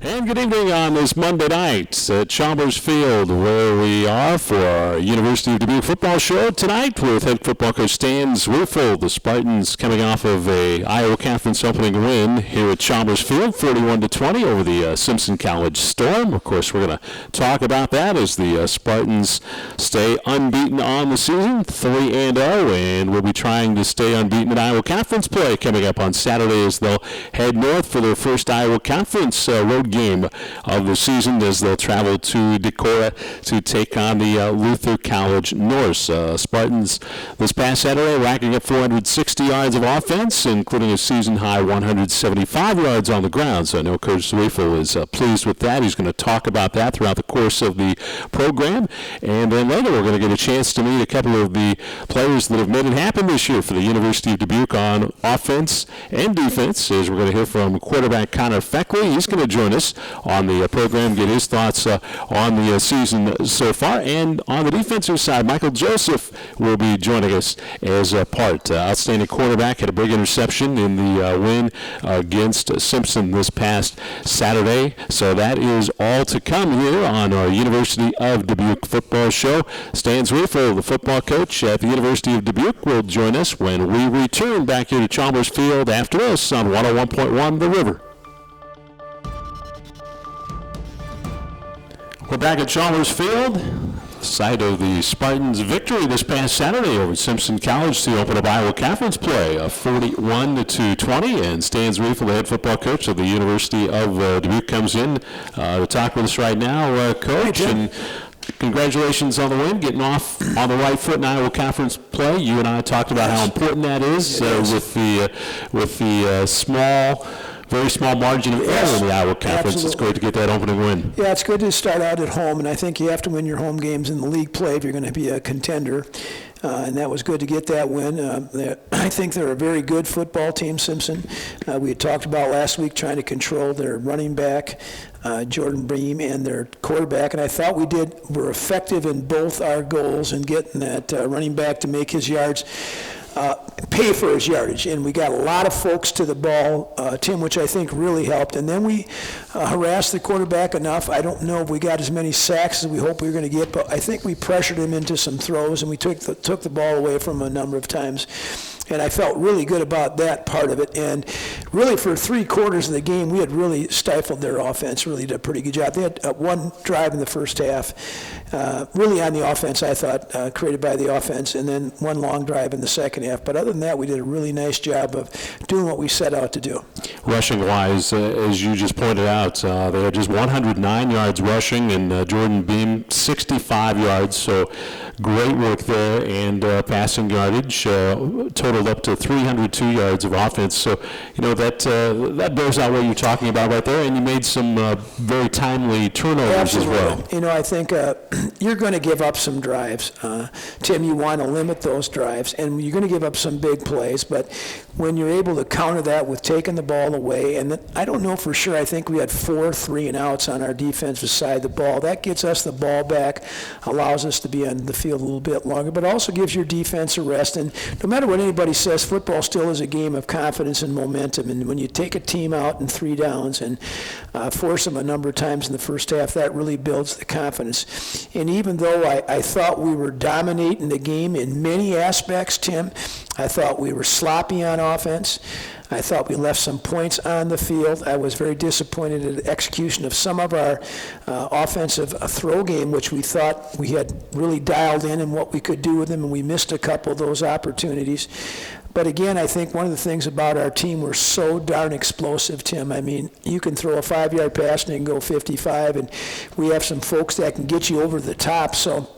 And good evening on this Monday night at Chalmers Field, where we are for our University of Dubuque football show tonight with head football coach Stan Zwirfel. The Spartans coming off of a Iowa Conference opening win here at Chalmers Field, 41-20 over the Simpson College Storm. Of course, we're going to talk about that as the Spartans stay unbeaten on the season, 3-0, and we'll be trying to stay unbeaten in Iowa Conference play coming up on Saturday as they'll head north for their first Iowa Conference road game of the season as they'll travel to Decorah to take on the Luther College Norse. Spartans this past Saturday racking up 460 yards of offense, including a season-high 175 yards on the ground. So I know Coach Zwirfel is pleased with that. He's going to talk about that throughout the course of the program. And then later we're going to get a chance to meet a couple of the players that have made it happen this year for the University of Dubuque on offense and defense, as we're going to hear from quarterback Connor Feckley. He's going to join us on the program, get his thoughts on the season so far. And on the defensive side, Michael Joseph will be joining us as a part. Outstanding quarterback, had a big interception in the win against Simpson this past Saturday. So that is all to come here on our University of Dubuque football show. Stan Zwirfel, the football coach at the University of Dubuque, will join us when we return back here to Chalmers Field after this on 101.1 The River. We're back at Chalmers Field, site of the Spartans' victory this past Saturday over Simpson College to open up Iowa Conference play, 41-20. And Stan Zwirfel, the head football coach of the University of Dubuque, comes in to talk with us right now, Coach. And congratulations on the win, getting off on the right foot in Iowa Conference play. You and I talked about how important that is with the very small margin of error in the Iowa Conference. Absolutely. It's great to get that opening win. Yeah, it's good to start out at home, and I think you have to win your home games in the league play if you're going to be a contender. And that was good to get that win. I think they're a very good football team, Simpson. We had talked about last week trying to control their running back, Jordan Beam, and their quarterback. And I thought were effective in both our goals in getting that running back to make his yards. Pay for his yardage, and we got a lot of folks to the ball, Tim, which I think really helped. And then we harassed the quarterback enough. I don't know if we got as many sacks as we hoped we were going to get, but I think we pressured him into some throws, and we took the ball away from him a number of times. And I felt really good about that part of it. And really for 3 quarters of the game, we had really stifled their offense, really did a pretty good job. They had one drive in the first half, really on the offense, I thought, created by the offense, and then one long drive in the second half. But other than that, we did a really nice job of doing what we set out to do. Rushing-wise, as you just pointed out, they had just 109 yards rushing, and Jordan Beam 65 yards. So great work there, and passing yardage totaled up to 302 yards of offense. So, that bears out what you're talking about right there, and you made some very timely turnovers as well. I think you're going to give up some drives. Tim, you want to limit those drives, and you're going to give up some big plays, but when you're able to counter that with taking the ball away, and I don't know for sure, I think we had 4 3-and-outs on our defensive side of the ball. That gets us the ball back, allows us to be on the field a little bit longer, but also gives your defense a rest. And no matter what anybody says, football still is a game of confidence and momentum. And when you take a team out in 3 downs and force them a number of times in the first half, that really builds the confidence. And even though I thought we were dominating the game in many aspects, Tim, I thought we were sloppy on offense. I thought we left some points on the field. I was very disappointed in the execution of some of our offensive throw game, which we thought we had really dialed in and what we could do with them, and we missed a couple of those opportunities. But again, I think one of the things about our team, we're so darn explosive, Tim. I mean, you can throw a 5-yard pass and it can go 55, and we have some folks that can get you over the top. So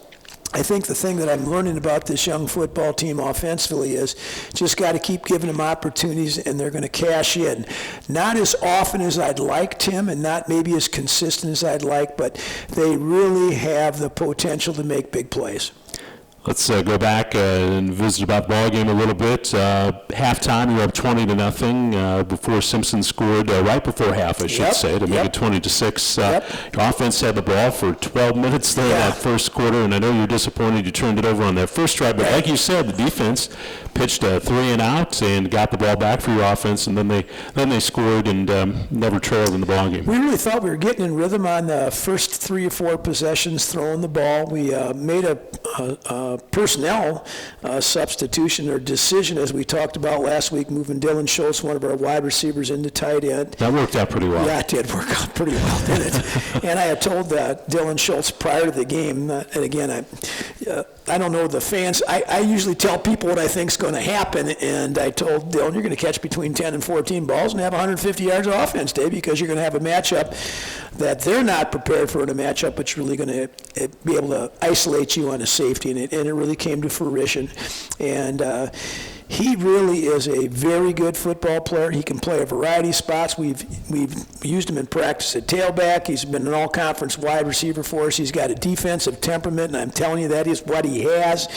I think the thing that I'm learning about this young football team offensively is just got to keep giving them opportunities, and they're going to cash in. Not as often as I'd like, Tim, and not maybe as consistent as I'd like, but they really have the potential to make big plays. Let's go back and visit about the ball game a little bit. Halftime, you're up 20-0 before Simpson scored right before half, I should say, to make it 20-6. Your offense had the ball for 12 minutes there in that first quarter, and I know you're disappointed you turned it over on that first drive. But like you said, the defense pitched a 3-and-out and got the ball back for your offense, and then they scored and never trailed in the ball game. We really thought we were getting in rhythm on the first 3 or 4 possessions throwing the ball. We made a personnel substitution or decision, as we talked about last week, moving Dylan Schultz, one of our wide receivers, into tight end. That worked out pretty well. Yeah, it did work out pretty well, didn't it? And I had told Dylan Schultz prior to the game, and again, I don't know the fans. I usually tell people what I think is going to happen, and I told Dylan, you're going to catch between 10 and 14 balls and have 150 yards of offense, Dave, because you're going to have a matchup that they're not prepared for in a matchup, but you're really going to be able to isolate you on a safety, and it really came to fruition. And he really is a very good football player. He can play a variety of spots. We've used him in practice at tailback. He's been an all-conference wide receiver for us. He's got a defensive temperament, and I'm telling you, that is what he has.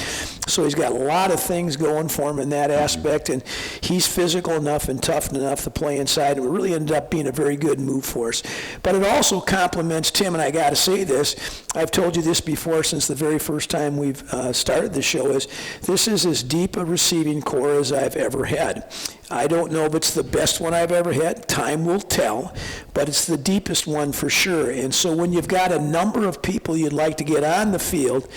So he's got a lot of things going for him in that aspect, and he's physical enough and tough enough to play inside, and it really ended up being a very good move for us. But it also complements Tim, and I got to say this. I've told you this before since the very first time we've started the show, is this is as deep a receiving core as I've ever had. I don't know if it's the best one I've ever had. Time will tell, but it's the deepest one for sure. And so when you've got a number of people you'd like to get on the field,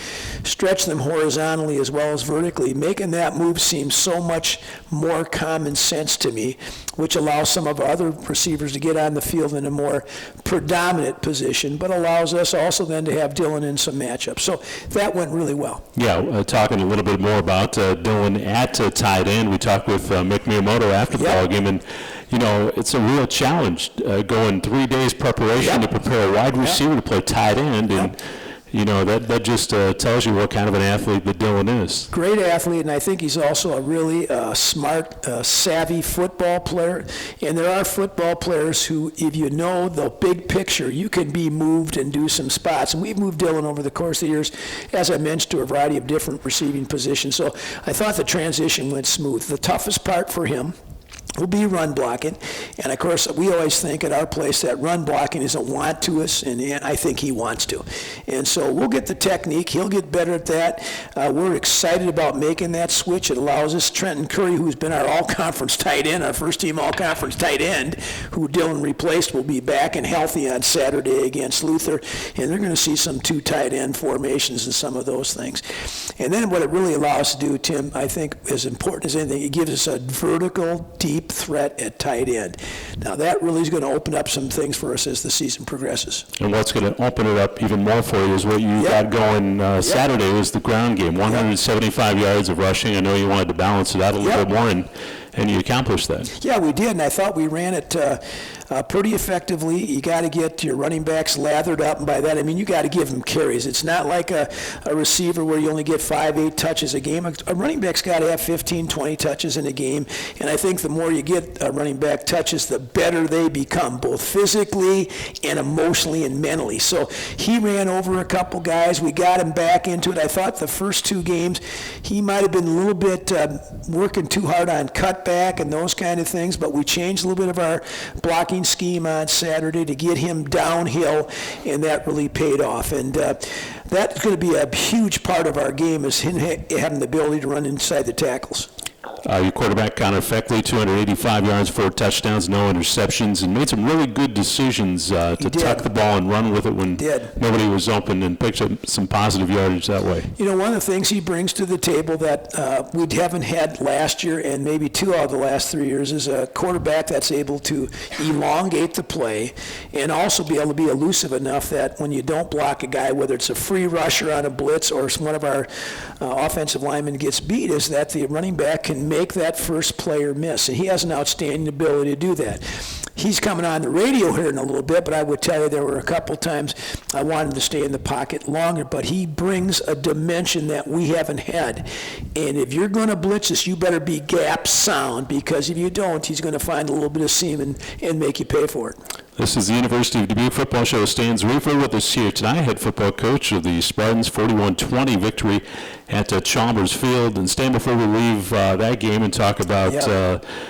stretch them horizontally as well as vertically, making that move seems so much more common sense to me, which allows some of our other receivers to get on the field in a more predominant position, but allows us also then to have Dylan in some matchups. So that went really well. Yeah, talking a little bit more about Dylan at tight end. We talked with Mick Miyamoto after the ball game, and you know, it's a real challenge going 3 days preparation to prepare a wide receiver to play tight end, and you know, that just tells you what kind of an athlete that Dylan is. Great athlete, and I think he's also a really smart, savvy football player. And there are football players who, if you know the big picture, you can be moved and do some spots. And we've moved Dylan over the course of the years, as I mentioned, to a variety of different receiving positions. So I thought the transition went smooth. The toughest part for him will be run blocking, and of course we always think at our place that run blocking is a want to us, and I think he wants to, and so we'll get the technique. He'll get better at that. We're excited about making that switch. It allows us, Trenton Curry, who's been our all-conference tight end, our first-team all-conference tight end, who Dylan replaced, will be back and healthy on Saturday against Luther, and they're going to see some 2 tight end formations and some of those things. And then what it really allows us to do, Tim, I think as important as anything, it gives us a vertical, deep threat at tight end. Now that really is going to open up some things for us as the season progresses. And what's going to open it up even more for you is what you got going Saturday was the ground game, 175 yards of rushing. I know you wanted to balance it out a little bit more, and you accomplished that. Yeah, we did, and I thought we ran it pretty effectively. You got to get your running backs lathered up, and by that I mean you got to give them carries. It's not like a receiver where you only get 5-8 touches a game. A running back's got to have 15-20 touches in a game, and I think the more you get running back touches, the better they become, both physically and emotionally and mentally. So he ran over a couple guys. We got him back into it. I thought the first 2 games he might have been a little bit working too hard on cutback and those kind of things, but we changed a little bit of our blocking scheme on Saturday to get him downhill, and that really paid off. And that's going to be a huge part of our game, is him having the ability to run inside the tackles. Your quarterback, Connor Feckley, 285 yards, 4 touchdowns, no interceptions, and made some really good decisions to tuck the ball and run with it when nobody was open, and picked up some positive yardage that way. You know, one of the things he brings to the table that we haven't had last year and maybe 2 out of the last 3 years is a quarterback that's able to elongate the play and also be able to be elusive enough that when you don't block a guy, whether it's a free rusher on a blitz or one of our offensive linemen gets beat, is that the running back can make that first player miss, and he has an outstanding ability to do that. He's coming on the radio here in a little bit, but I would tell you there were a couple times I wanted to stay in the pocket longer, but he brings a dimension that we haven't had. And if you're going to blitz us, you better be gap sound, because if you don't, he's going to find a little bit of seam and make you pay for it. This is the University of Dubuque football show. Stan Zarifa with us here tonight, head football coach of the Spartans, 41-20 victory at Chalmers Field. And Stan, before we leave that game and talk about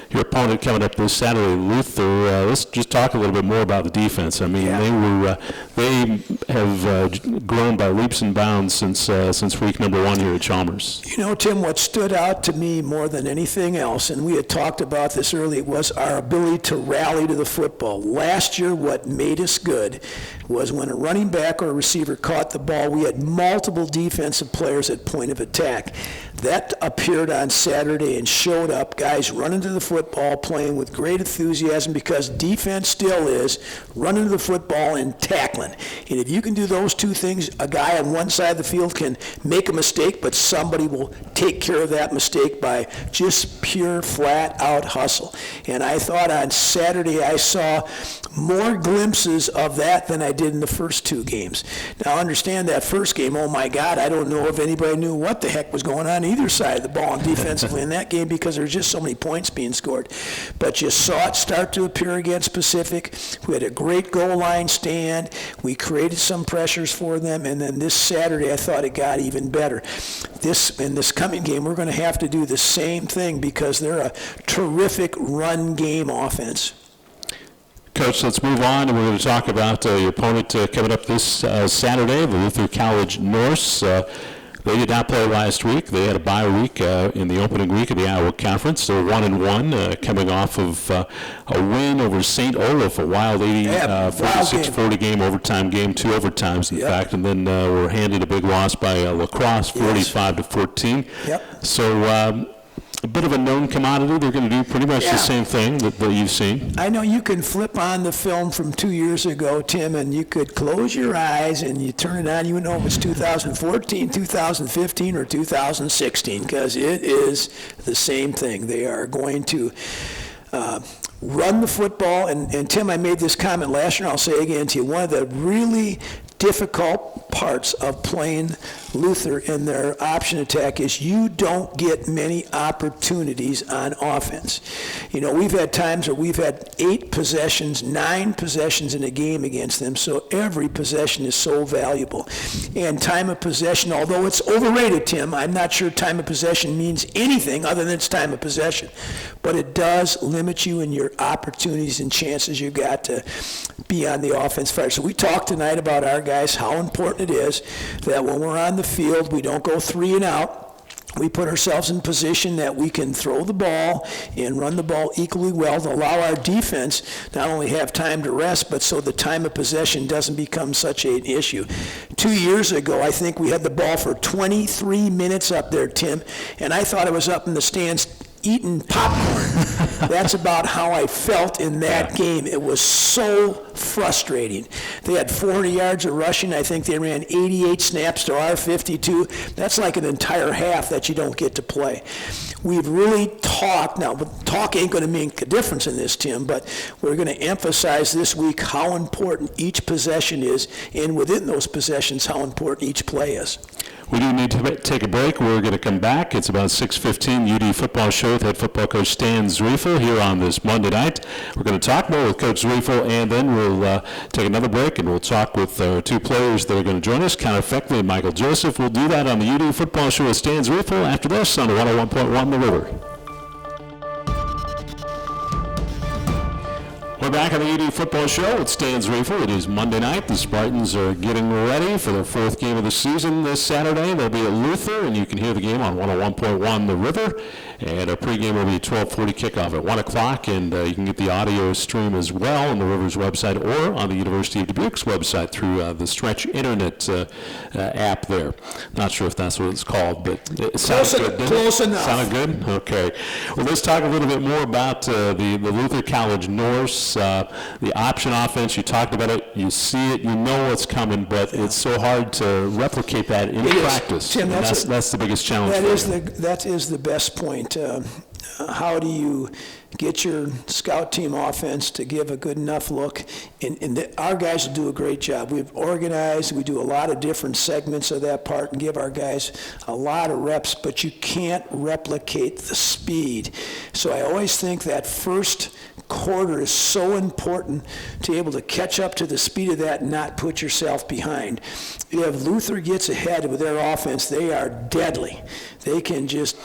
your opponent coming up this Saturday, Luther, let's just talk a little bit more about the defense. I mean, they have grown by leaps and bounds since week number 1 here at Chalmers. You know, Tim, what stood out to me more than anything else, and we had talked about this earlier, was our ability to rally to the football. Last year, what made us good was when a running back or a receiver caught the ball, we had multiple defensive players at point of attack. That appeared on Saturday and showed up, guys running to the football, playing with great enthusiasm, because defense still is running to the football and tackling. And if you can do those two things, a guy on one side of the field can make a mistake, but somebody will take care of that mistake by just pure flat-out hustle. And I thought on Saturday I saw more glimpses of that than I did in the first 2 games. Now, understand that first game, oh my God, I don't know if anybody knew what the heck was going on either side of the ball defensively in that game, because there's just so many points being scored. But you saw it start to appear against Pacific. We had a great goal line stand. We created some pressures for them, and then this Saturday I thought it got even better. In this coming game, we're going to have to do the same thing, because they're a terrific run game offense. Coach, let's move on, and we're going to talk about your opponent coming up this Saturday, the Luther College Norse. They did not play last week. They had a bye week in the opening week of the Iowa Conference. They're 1-1, coming off of a win over St. Olaf, a wild 46-40 game, overtime game, 2 overtimes, in fact, and then were handed a big loss by La Crosse, 45-14. Yep. So a bit of a known commodity. They're going to do pretty much the same thing that you've seen. I know you can flip on the film from 2 years ago, Tim, and you could close your eyes and you turn it on. You know if it's 2014, 2015, or 2016, because it is the same thing. They are going to run the football. And Tim, I made this comment last year, and I'll say again to you, one of the really difficult parts of playing Luther in their option attack is you don't get many opportunities on offense. You know, we've had times where we've had 8 possessions, 9 possessions in a game against them, so every possession is so valuable. And time of possession, although it's overrated, Tim, I'm not sure time of possession means anything other than it's time of possession, but it does limit you in your opportunities and chances you got to be on the offense fire. So we talked tonight about our guys, how important it is that when we're on the field, we don't go 3 and out. We put ourselves in position that we can throw the ball and run the ball equally well to allow our defense not only have time to rest, but so the time of possession doesn't become such an issue. 2 years ago, I think we had the ball for 23 minutes up there, Tim, and I thought I was up in the stands eating popcorn. That's about how I felt in that game. It was so frustrating. They had 400 yards of rushing. I think they ran 88 snaps to our 52. That's like an entire half that you don't get to play. We've really talked, now talk ain't going to make a difference in this, Tim, but we're going to emphasize this week how important each possession is, and within those possessions, how important each play is. We do need to take a break. We're going to come back. It's about 6:15, UD Football Show with head football coach Stan Zarifa here on this Monday night. We're going to talk more with Coach Zarifa, and then we'll take another break, and we'll talk with 2 players that are going to join us, Connor Feckley and Michael Joseph. We'll do that on the UD Football Show with Stan Zarifa after this on 101.1 The River. We're back on the UD Football Show with Stan Zarifa. It is Monday night. The Spartans are getting ready for their 4th game of the season this Saturday. They'll be at Luther, and you can hear the game on 101.1 The River. And our pregame will be a 12:40 kickoff at 1 o'clock, and you can get the audio stream as well on the River's website or on the University of Dubuque's website through the Stretch Internet app there. Not sure if that's what it's called, but it sounds good. Close enough. Sounded good? Okay. Well, let's talk a little bit more about the Luther College Norse. The option offense, you talked about it, you see it, you know what's coming, but it's so hard to replicate that in practice. Tim, that's the biggest challenge. That is the best point. How do you get your scout team offense to give a good enough look? And our guys will do a great job. We've organized, we do a lot of different segments of that part and give our guys a lot of reps, but you can't replicate the speed. So I always think that first quarter is so important to be able to catch up to the speed of that and not put yourself behind. If Luther gets ahead with their offense, they are deadly. They can just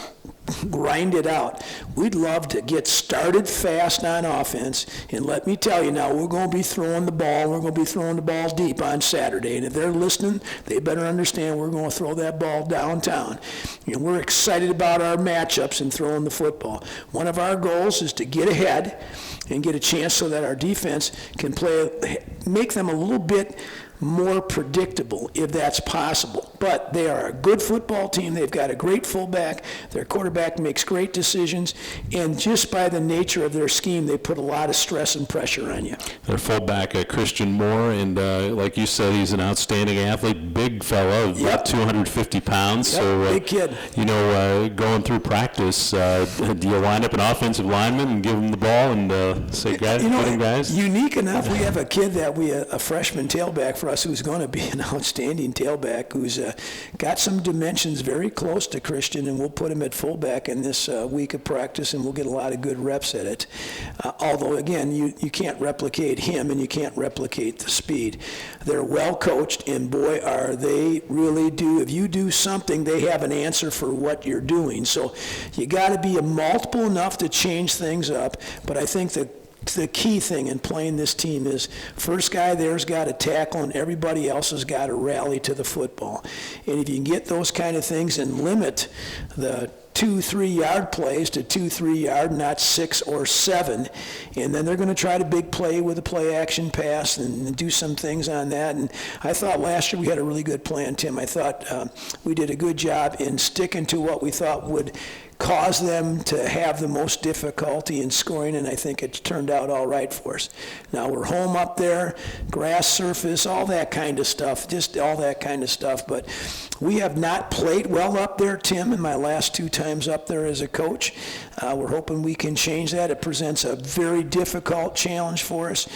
grind it out. We'd love to get started fast on offense, and let me tell you now, we're going to be throwing the ball. We're going to be throwing the ball deep on Saturday, and if they're listening, they better understand we're going to throw that ball downtown. And we're excited about our matchups and throwing the football. One of our goals is to get ahead and get a chance so that our defense can make them a little bit more predictable, if that's possible. But they are a good football team. They've got a great fullback. Their quarterback makes great decisions, and just by the nature of their scheme, they put a lot of stress and pressure on you. Their fullback, Christian Moore, and like you said, he's an outstanding athlete, big fellow, about 250 pounds. Yep, so, big kid. Going through practice, do you line up an offensive lineman and give him the ball and say, guys, get him, guys? Unique enough, we have a kid a freshman tailback for us who's going to be an outstanding tailback, who's got some dimensions very close to Christian, and we'll put him at fullback in this week of practice, and we'll get a lot of good reps at it. Although, again, you can't replicate him, and you can't replicate the speed. They're well coached, and boy, are they really do. If you do something, they have an answer for what you're doing. So you got to be multiple enough to change things up, but I think that the key thing in playing this team is first guy there's got to tackle and everybody else has got to rally to the football. And if you can get those kind of things and limit the 2-3 yard plays to 2-3 yard, not 6 or 7, and then they're going to try to big play with a play action pass and do some things on that. And I thought last year we had a really good plan, Tim. I thought we did a good job in sticking to what we thought would cause them to have the most difficulty in scoring, and I think it turned out all right for us. Now we're home up there, grass surface, all that kind of stuff, just all that kind of stuff. But we have not played well up there, Tim, in my last 2 times up there as a coach. We're hoping we can change that. It presents a very difficult challenge for us.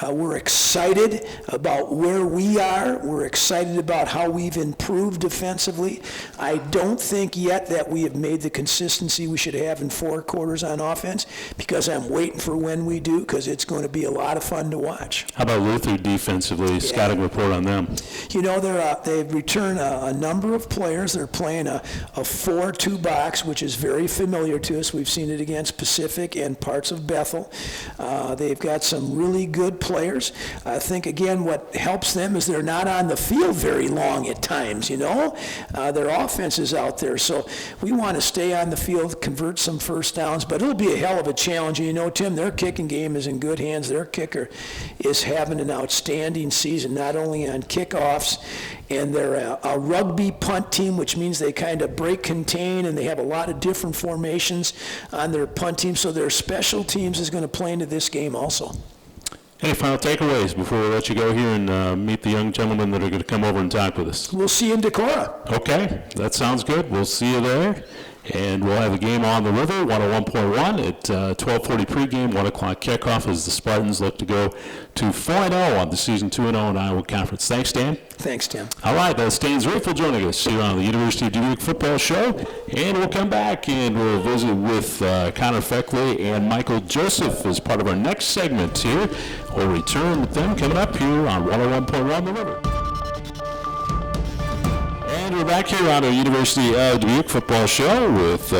We're excited about where we are. We're excited about how we've improved defensively. I don't think yet that we have made the consistency we should have in 4 quarters on offense, because I'm waiting for when we do, because it's going to be a lot of fun to watch. How about Luther defensively? Scouting report on them. They've returned a number of players. They're playing a 4-2 box, which is very familiar to us. We've seen it against Pacific and parts of Bethel. They've got some really good players. I think, again, what helps them is they're not on the field very long at times, Their offense is out there. So we want to stay on the field, convert some first downs, but it'll be a hell of a challenge. And Tim, their kicking game is in good hands. Their kicker is having an outstanding season, not only on kickoffs, and they're a rugby punt team, which means they kind of break contain, and they have a lot of different formations on their punt team, so their special teams is going to play into this game also. Any final takeaways before we let you go here and meet the young gentlemen that are going to come over and talk with us? We'll see you in Decorah. Okay, that sounds good. We'll see you there. And we'll have a game on the river, 101.1 at 12:40 pregame, 1 o'clock kickoff as the Spartans look to go to 4-0 on the season, 2-0 in Iowa Conference. Thanks, Dan. Thanks, Tim. All right, that's Dan Zriefel joining us here on the University of Dubuque Football Show. And we'll come back and we'll visit with Connor Feckley and Michael Joseph as part of our next segment here. We'll return with them coming up here on 101.1 The River. And we're back here on the University of Dubuque Football Show with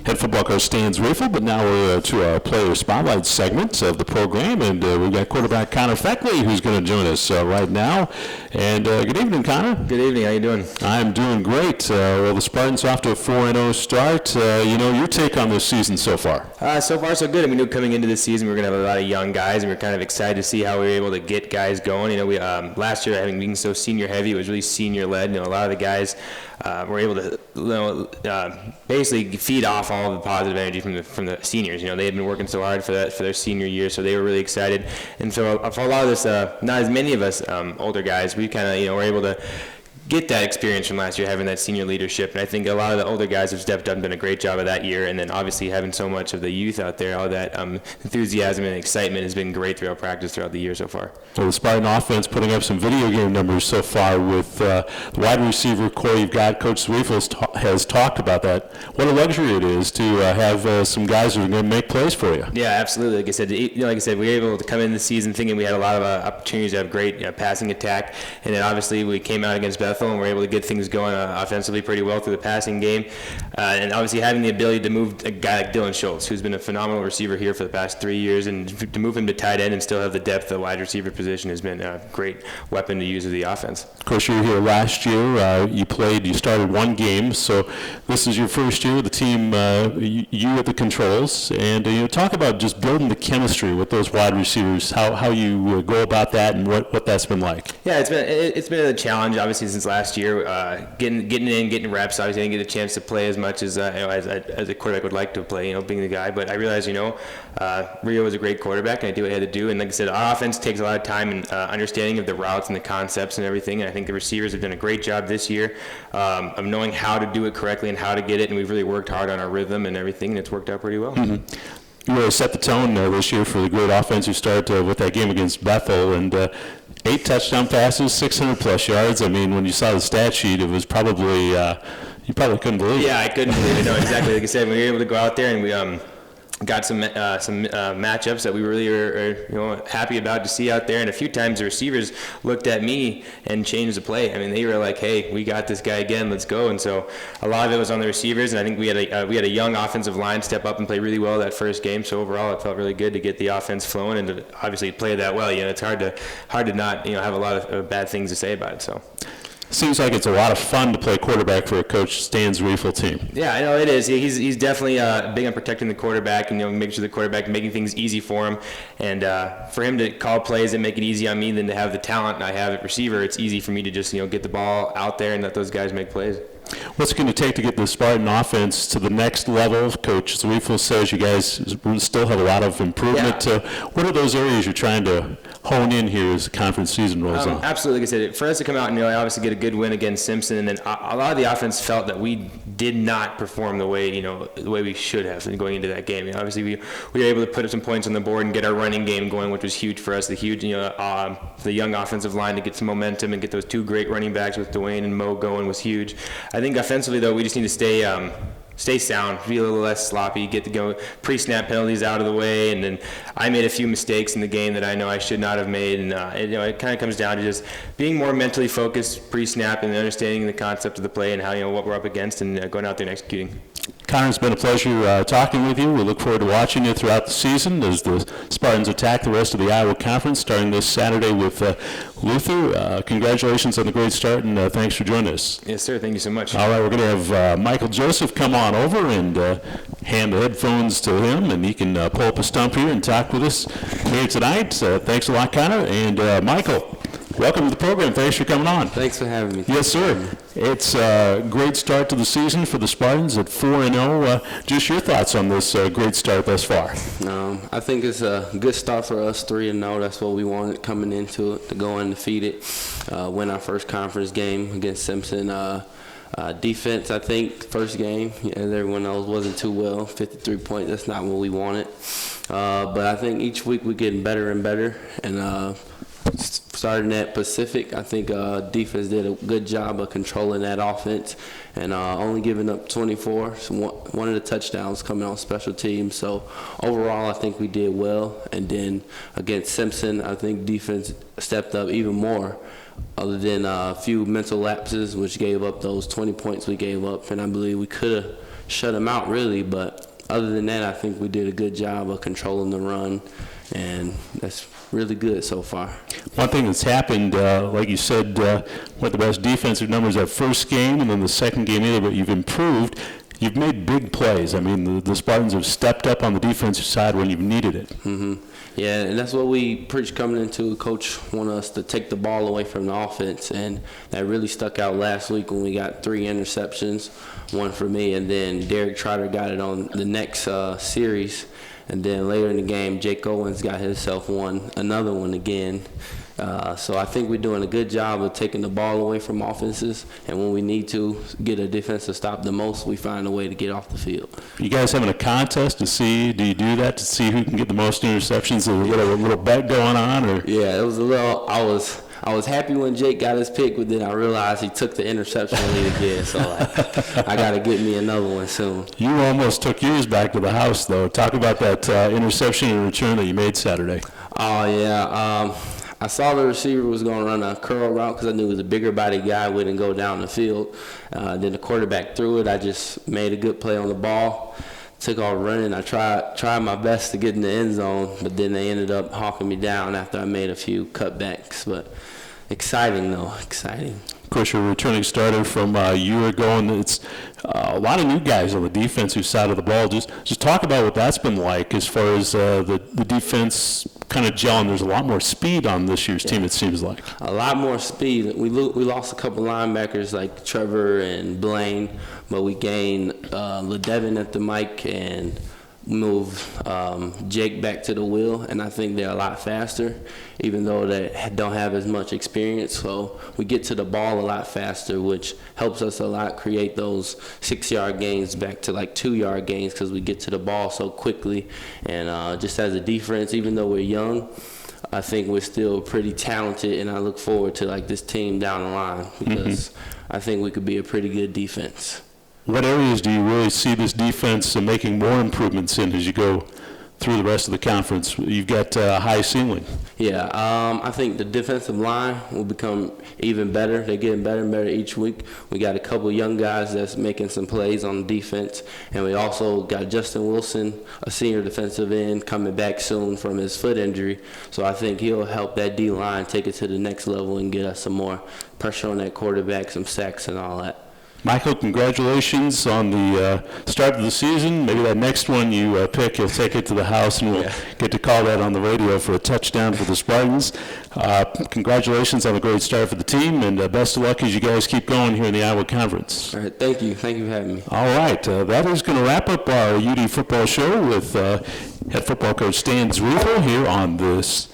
head football coach Stan Zriefel, but now we're to our player spotlight segment of the program, and we've got quarterback Connor Feckley who's going to join us right now. And good evening, Connor. Good evening. How you doing? I'm doing great. Well, the Spartans off to a 4-0 start. Your take on this season so far? So far, so good. I mean, coming into this season, we're going to have a lot of young guys, and we're kind of excited to see how we were able to get guys going. We last year, having being so senior heavy, it was really senior led. A lot of the guys were able to basically feed off all of the positive energy from the seniors. They had been working so hard for their senior year, so they were really excited. And so for a lot of this, not as many of us older guys, we kind of were able to get that experience from last year, having that senior leadership. And I think a lot of the older guys have stepped up and done a great job of that year. And then obviously having so much of the youth out there, all that enthusiasm and excitement has been great throughout practice throughout the year so far. Well, the Spartan offense putting up some video game numbers so far with the wide receiver core you've got. Coach Zweifel has talked about that. What a luxury it is to have some guys who are going to make plays for you. Yeah, absolutely. Like I said, we were able to come in the season thinking we had a lot of opportunities to have great passing attack, and then obviously we came out against Bethel and were able to get things going offensively pretty well through the passing game, and obviously having the ability to move a guy like Dylan Schultz, who's been a phenomenal receiver here for the past 3 years, and to move him to tight end and still have the depth of the wide receiver position has been a great weapon to use of the offense. Of course, you were here last year. You started one game, so this is your first year with the team, you at the controls, and talk about just building the chemistry with those wide receivers, how you go about that and what that's been like. Yeah, it's been a challenge, obviously, since last year, getting reps. Obviously, I didn't get a chance to play as much as as a quarterback would like to play, being the guy. But I realized, Rio was a great quarterback, and I did what I had to do. And like I said, our offense takes a lot of time and understanding of the routes and the concepts and everything. And I think the receivers have done a great job this year of knowing how to do it correctly and how to get it. And we've really worked hard on our rhythm and everything, and it's worked out pretty well. Mm-hmm. You really set the tone this year for the great offense you started with that game against Bethel, and 8 touchdown passes, 600-plus yards. I mean, when you saw the stat sheet, it was probably you probably couldn't believe it. Yeah, I couldn't believe it. No, exactly. Like I said, we were able to go out there and we got some matchups that we really are happy about to see out there. And a few times the receivers looked at me and changed the play. I mean, they were like, "Hey, we got this guy again. Let's go." And so a lot of it was on the receivers. And I think we had a young offensive line step up and play really well that first game. So overall, it felt really good to get the offense flowing and to obviously play that well. It's hard to not have a lot of bad things to say about it. So. Seems like it's a lot of fun to play quarterback for a Coach Stan Zweifel team. Yeah, I know it is. He's definitely big on protecting the quarterback and making sure the quarterback making things easy for him. And for him to call plays and make it easy on me than to have the talent I have at receiver, it's easy for me to just get the ball out there and let those guys make plays. What's it going to take to get the Spartan offense to the next level? Coach Zweifel says you guys still have a lot of improvement. Yeah. What are those areas you're trying to hone in here as the conference season rolls on? Absolutely. Like I said, for us to come out and obviously get a good win against Simpson, and then a lot of the offense felt that we did not perform the way we should have going into that game. Obviously, we were able to put some points on the board and get our running game going, which was huge for us. The young offensive line to get some momentum and get those 2 great running backs with Dwayne and Mo going was huge. I think offensively, though, we just need to stay sound, be a little less sloppy, get to go pre-snap penalties out of the way, and then I made a few mistakes in the game that I know I should not have made, and it kind of comes down to just being more mentally focused pre-snap and understanding the concept of the play and how what we're up against and going out there and executing. Connor, it's been a pleasure talking with you. We look forward to watching you throughout the season as the Spartans attack the rest of the Iowa Conference, starting this Saturday with Luther. Congratulations on the great start, and thanks for joining us. Yes, sir. Thank you so much. All right, we're going to have Michael Joseph come on over and hand the headphones to him, and he can pull up a stump here and talk with us here tonight. Thanks a lot, Connor. And Michael, welcome to the program. Thanks for coming on. Thanks for having me. Yes, sir. It's a great start to the season for the Spartans at 4-0. Just your thoughts on this great start thus far? I think it's a good start for us, 3-0. That's what we wanted coming into it, to go undefeated, win our first conference game against Simpson. Defense, I think, first game, as everyone knows, wasn't too well. 53 points, that's not what we wanted. But I think each week we're getting better and better. And starting at Pacific, I think defense did a good job of controlling that offense and only giving up 24. So one of the touchdowns coming on special teams. So overall, I think we did well. And then against Simpson, I think defense stepped up even more, other than a few mental lapses, which gave up those 20 points we gave up. And I believe we could have shut them out, really. But other than that, I think we did a good job of controlling the run. And that's really good so far. One thing that's happened, like you said, one of the best defensive numbers that first game, and then the second game either, but you've improved. You've made big plays. I mean, the Spartans have stepped up on the defensive side when you've needed it. Mm-hmm. Yeah, and that's what we preach coming into. Coach wanted us to take the ball away from the offense, and that really stuck out last week when we got 3 interceptions, 1 for me, and then Derek Trotter got it on the next series. And then later in the game, Jake Owens got himself another one again. So I think we're doing a good job of taking the ball away from offenses, and when we need to get a defensive stop the most, we find a way to get off the field. You guys having a contest to see? Do you do that to see who can get the most interceptions? A little bet going on, or? Yeah, it was a little. I was happy when Jake got his pick, but then I realized he took the interception lead again. So I got to get me another one soon. You almost took yours back to the house, though. Talk about that interception and return that you made Saturday. Oh yeah. I saw the receiver was going to run a curl route because I knew it was a bigger body guy, wouldn't go down the field. Then the quarterback threw it. I just made a good play on the ball. Took off running. I tried my best to get in the end zone, but then they ended up hawking me down after I made a few cutbacks. But exciting, though. Exciting. Of course, you're a returning starter from a year ago, and it's a lot of new guys on the defensive side of the ball. Just talk about what that's been like as far as the defense kind of gelling. There's a lot more speed on this year's team, it seems like. A lot more speed. We lost a couple linebackers like Trevor and Blaine, but we gained LeDevin at the mic and moved Jake back to the wheel, and I think they're a lot faster, even though they don't have as much experience. So we get to the ball a lot faster, which helps us a lot create those 6-yard gains back to like 2-yard gains because we get to the ball so quickly. And just as a defense, even though we're young, I think we're still pretty talented, and I look forward to like this team down the line because I think we could be a pretty good defense. What areas do you really see this defense making more improvements in as you go through the rest of the conference? You've got a high ceiling. Yeah, I think the defensive line will become even better. They're getting better and better each week. We got a couple young guys that's making some plays on defense, and we also got Justin Wilson, a senior defensive end, coming back soon from his foot injury. So I think he'll help that D-line take it to the next level and get us some more pressure on that quarterback, some sacks and all that. Michael, congratulations on the start of the season. Maybe that next one you pick, you'll take it to the house, and we'll get to call that on the radio for a touchdown for the Spartans. Congratulations on a great start for the team, and best of luck as you guys keep going here in the Iowa Conference. All right, thank you. Thank you for having me. All right, that is going to wrap up our UD football show with head football coach Stan Zwiefel here on this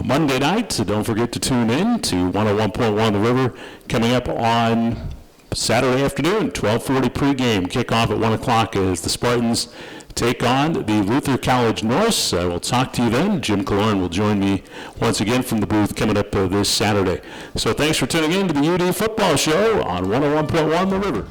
Monday night. So don't forget to tune in to 101.1 The River coming up on Saturday afternoon, 12:40 pregame, kickoff at 1 o'clock as the Spartans take on the Luther College Norse. I will talk to you then. Jim Kaloran will join me once again from the booth coming up this Saturday. So thanks for tuning in to the UD Football Show on 101.1 The River.